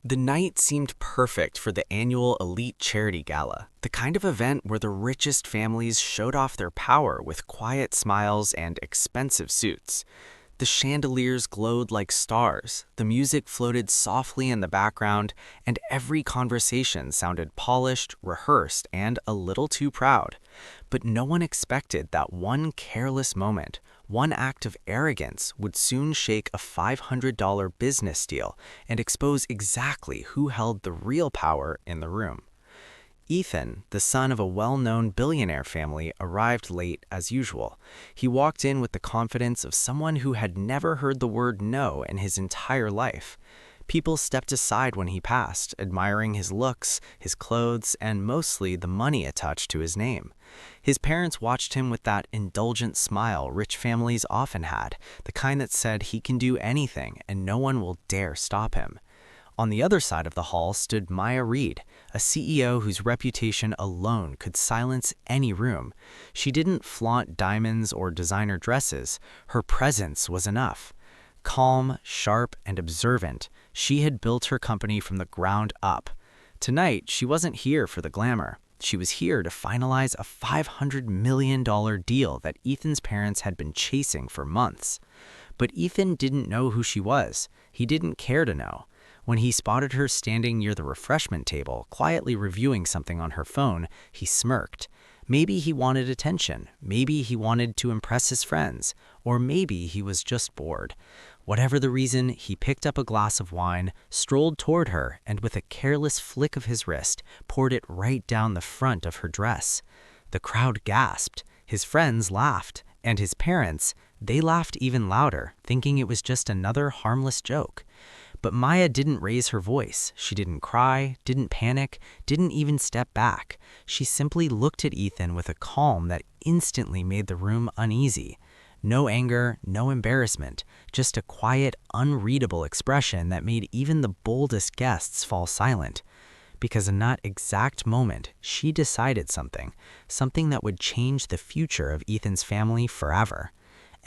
The night seemed perfect for the annual Elite Charity Gala, the kind of event where the richest families showed off their power with quiet smiles and expensive suits. The chandeliers glowed like stars, the music floated softly in the background, and every conversation sounded polished, rehearsed, and a little too proud. But no one expected that one careless moment, one act of arrogance would soon shake a $500 business deal and expose exactly who held the real power in the room. Ethan, the son of a well-known billionaire family, arrived late as usual. He walked in with the confidence of someone who had never heard the word no in his entire life. People stepped aside when he passed, admiring his looks, his clothes, and mostly the money attached to his name. His parents watched him with that indulgent smile rich families often had, the kind that said he can do anything and no one will dare stop him. On the other side of the hall stood Maya Reed, a CEO whose reputation alone could silence any room. She didn't flaunt diamonds or designer dresses. Her presence was enough. Calm, sharp, and observant, she had built her company from the ground up. Tonight, she wasn't here for the glamour. She was here to finalize a $500 million deal that Ethan's parents had been chasing for months. But Ethan didn't know who she was. He didn't care to know. When he spotted her standing near the refreshment table, quietly reviewing something on her phone, he smirked. Maybe he wanted attention, maybe he wanted to impress his friends, or maybe he was just bored. Whatever the reason, he picked up a glass of wine, strolled toward her, and with a careless flick of his wrist, poured it right down the front of her dress. The crowd gasped, his friends laughed, and his parents, they laughed even louder, thinking it was just another harmless joke. But Maya didn't raise her voice. She didn't cry, didn't panic, didn't even step back. She simply looked at Ethan with a calm that instantly made the room uneasy. No anger, no embarrassment, just a quiet, unreadable expression that made even the boldest guests fall silent. Because in that exact moment, she decided something that would change the future of Ethan's family forever.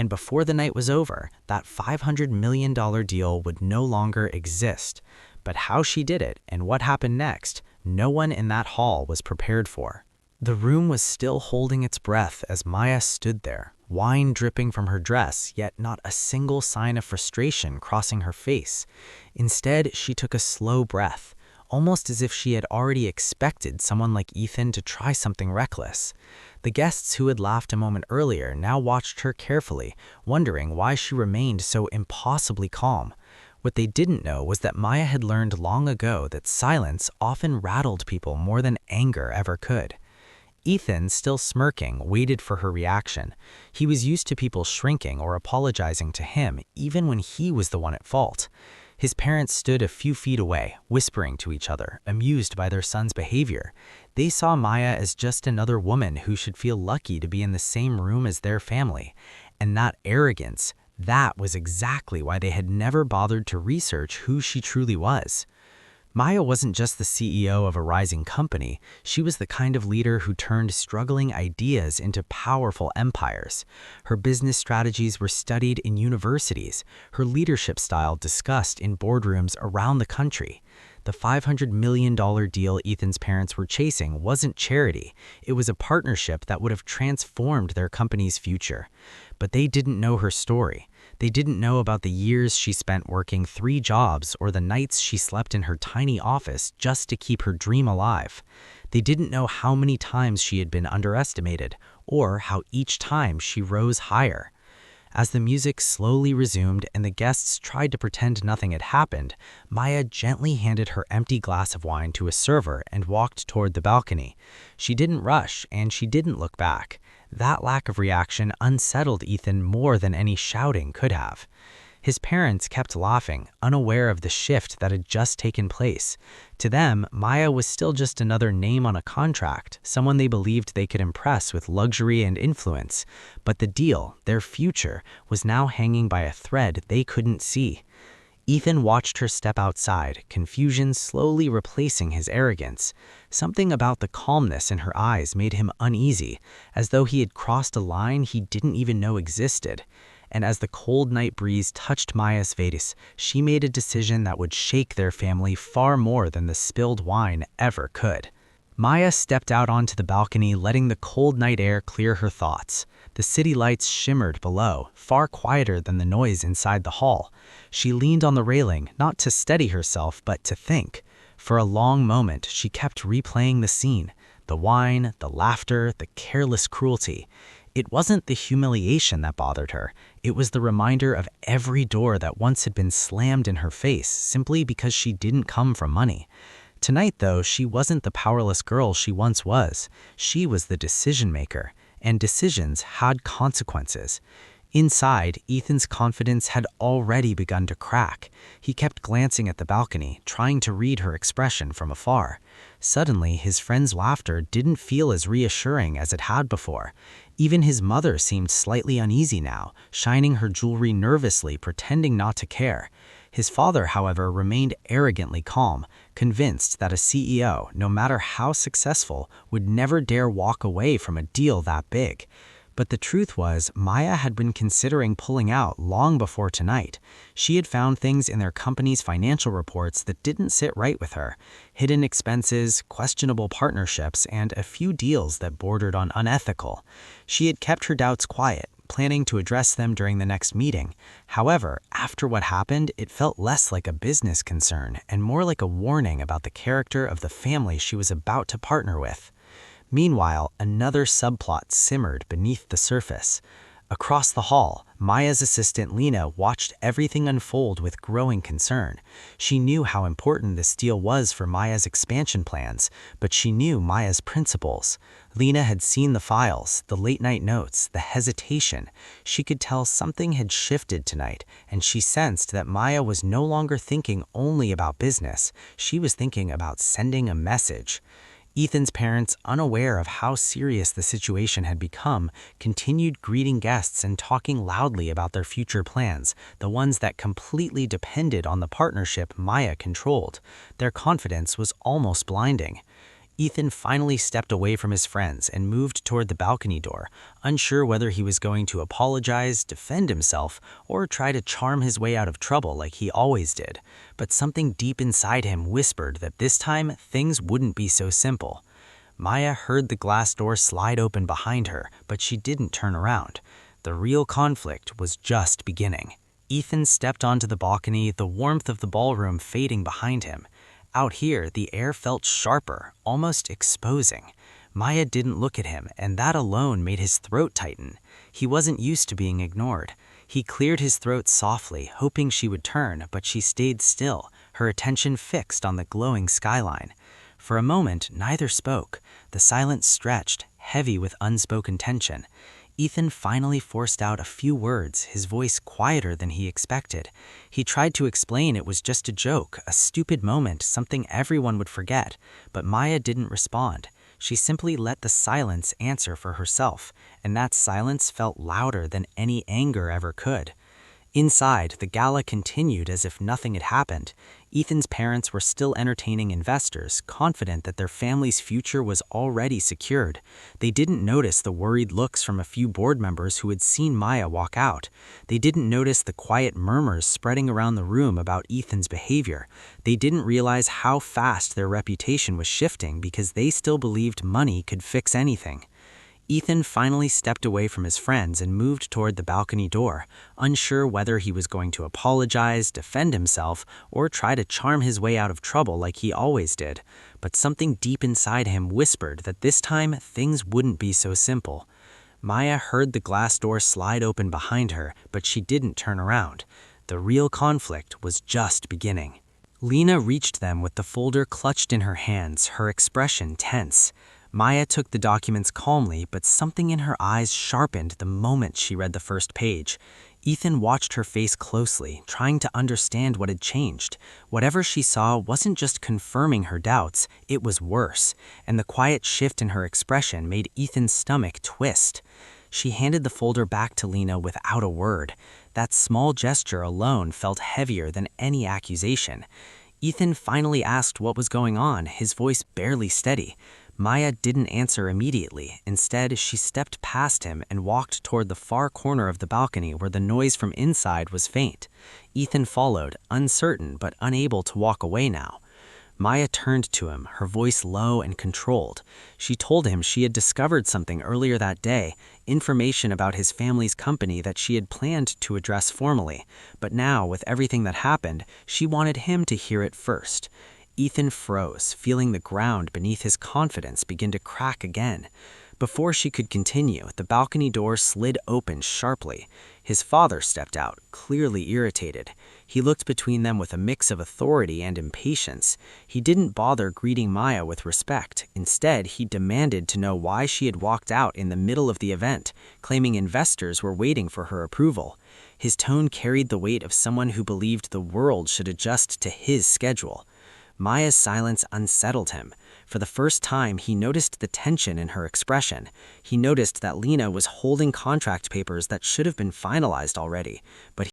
And before the night was over, that $500 million deal would no longer exist. But how she did it and what happened next, no one in that hall was prepared for. The room was still holding its breath as Maya stood there, wine dripping from her dress, yet not a single sign of frustration crossing her face. Instead, she took a slow breath, almost as if she had already expected someone like Ethan to try something reckless. The guests who had laughed a moment earlier now watched her carefully, wondering why she remained so impossibly calm. What they didn't know was that Maya had learned long ago that silence often rattled people more than anger ever could. Ethan, still smirking, waited for her reaction. He was used to people shrinking or apologizing to him, even when he was the one at fault. His parents stood a few feet away, whispering to each other, amused by their son's behavior. They saw Maya as just another woman who should feel lucky to be in the same room as their family. And that arrogance, that was exactly why they had never bothered to research who she truly was. Maya wasn't just the CEO of a rising company, she was the kind of leader who turned struggling ideas into powerful empires. Her business strategies were studied in universities, her leadership style discussed in boardrooms around the country. The $500 million deal Ethan's parents were chasing wasn't charity, it was a partnership that would have transformed their company's future. But they didn't know her story. They didn't know about the years she spent working 3 jobs or the nights she slept in her tiny office just to keep her dream alive. They didn't know how many times she had been underestimated, or how each time she rose higher. As the music slowly resumed and the guests tried to pretend nothing had happened, Maya gently handed her empty glass of wine to a server and walked toward the balcony. She didn't rush, and she didn't look back. That lack of reaction unsettled Ethan more than any shouting could have. His parents kept laughing, unaware of the shift that had just taken place. To them, Maya was still just another name on a contract, someone they believed they could impress with luxury and influence. But the deal, their future, was now hanging by a thread they couldn't see. Ethan watched her step outside, confusion slowly replacing his arrogance. Something about the calmness in her eyes made him uneasy, as though he had crossed a line he didn't even know existed. and as the cold night breeze touched Maya's face, she made a decision that would shake their family far more than the spilled wine ever could. Maya stepped out onto the balcony, letting the cold night air clear her thoughts. The city lights shimmered below, far quieter than the noise inside the hall. She leaned on the railing, not to steady herself, but to think. For a long moment, she kept replaying the scene. The wine, the laughter, the careless cruelty. It wasn't the humiliation that bothered her. It was the reminder of every door that once had been slammed in her face simply because she didn't come from money. Tonight, though, she wasn't the powerless girl she once was. She was the decision maker, and decisions had consequences. Inside, Ethan's confidence had already begun to crack. He kept glancing at the balcony, trying to read her expression from afar. Suddenly, his friend's laughter didn't feel as reassuring as it had before. Even his mother seemed slightly uneasy now, shining her jewelry nervously, pretending not to care. His father, however, remained arrogantly calm, convinced that a CEO, no matter how successful, would never dare walk away from a deal that big. But the truth was, Maya had been considering pulling out long before tonight. She had found things in their company's financial reports that didn't sit right with her. Hidden expenses, questionable partnerships, and a few deals that bordered on unethical. She had kept her doubts quiet, planning to address them during the next meeting. However, after what happened, it felt less like a business concern and more like a warning about the character of the family she was about to partner with. Meanwhile, another subplot simmered beneath the surface. Across the hall, Maya's assistant Lena watched everything unfold with growing concern. She knew how important this deal was for Maya's expansion plans, but she knew Maya's principles. Lena had seen the files, the late-night notes, the hesitation. She could tell something had shifted tonight, and she sensed that Maya was no longer thinking only about business. She was thinking about sending a message. Ethan's parents, unaware of how serious the situation had become, continued greeting guests and talking loudly about their future plans, the ones that completely depended on the partnership Maya controlled. Their confidence was almost blinding. Ethan finally stepped away from his friends and moved toward the balcony door, unsure whether he was going to apologize, defend himself, or try to charm his way out of trouble like he always did. But something deep inside him whispered that this time things wouldn't be so simple. Maya heard the glass door slide open behind her, but she didn't turn around. The real conflict was just beginning. Ethan stepped onto the balcony, the warmth of the ballroom fading behind him. Out here, the air felt sharper, almost exposing. Maya didn't look at him, and that alone made his throat tighten. He wasn't used to being ignored. He cleared his throat softly, hoping she would turn, but she stayed still, her attention fixed on the glowing skyline. For a moment, neither spoke. The silence stretched, heavy with unspoken tension. Ethan finally forced out a few words, his voice quieter than he expected. He tried to explain it was just a joke, a stupid moment, something everyone would forget. But Maya didn't respond. She simply let the silence answer for herself, and that silence felt louder than any anger ever could. Inside, the gala continued as if nothing had happened. Ethan's parents were still entertaining investors, confident that their family's future was already secured. They didn't notice the worried looks from a few board members who had seen Maya walk out. They didn't notice the quiet murmurs spreading around the room about Ethan's behavior. They didn't realize how fast their reputation was shifting because they still believed money could fix anything. Ethan finally stepped away from his friends and moved toward the balcony door, unsure whether he was going to apologize, defend himself, or try to charm his way out of trouble like he always did. But something deep inside him whispered that this time things wouldn't be so simple. Maya heard the glass door slide open behind her, but she didn't turn around. The real conflict was just beginning. Lena reached them with the folder clutched in her hands, her expression tense. Maya took the documents calmly, but something in her eyes sharpened the moment she read the first page. Ethan watched her face closely, trying to understand what had changed. Whatever she saw wasn't just confirming her doubts, it was worse, and the quiet shift in her expression made Ethan's stomach twist. She handed the folder back to Lena without a word. That small gesture alone felt heavier than any accusation. Ethan finally asked what was going on, his voice barely steady. Maya didn't answer immediately. Instead, she stepped past him and walked toward the far corner of the balcony where the noise from inside was faint. Ethan followed, uncertain but unable to walk away now. Maya turned to him, her voice low and controlled. She told him she had discovered something earlier that day, information about his family's company that she had planned to address formally. But now, with everything that happened, she wanted him to hear it first. Ethan froze, feeling the ground beneath his confidence begin to crack again. Before she could continue, the balcony door slid open sharply. His father stepped out, clearly irritated. He looked between them with a mix of authority and impatience. He didn't bother greeting Maya with respect. Instead, he demanded to know why she had walked out in the middle of the event, claiming investors were waiting for her approval. His tone carried the weight of someone who believed the world should adjust to his schedule. Maya's silence unsettled him. For the first time, he noticed the tension in her expression. He noticed that Lena was holding contract papers that should have been finalized already, but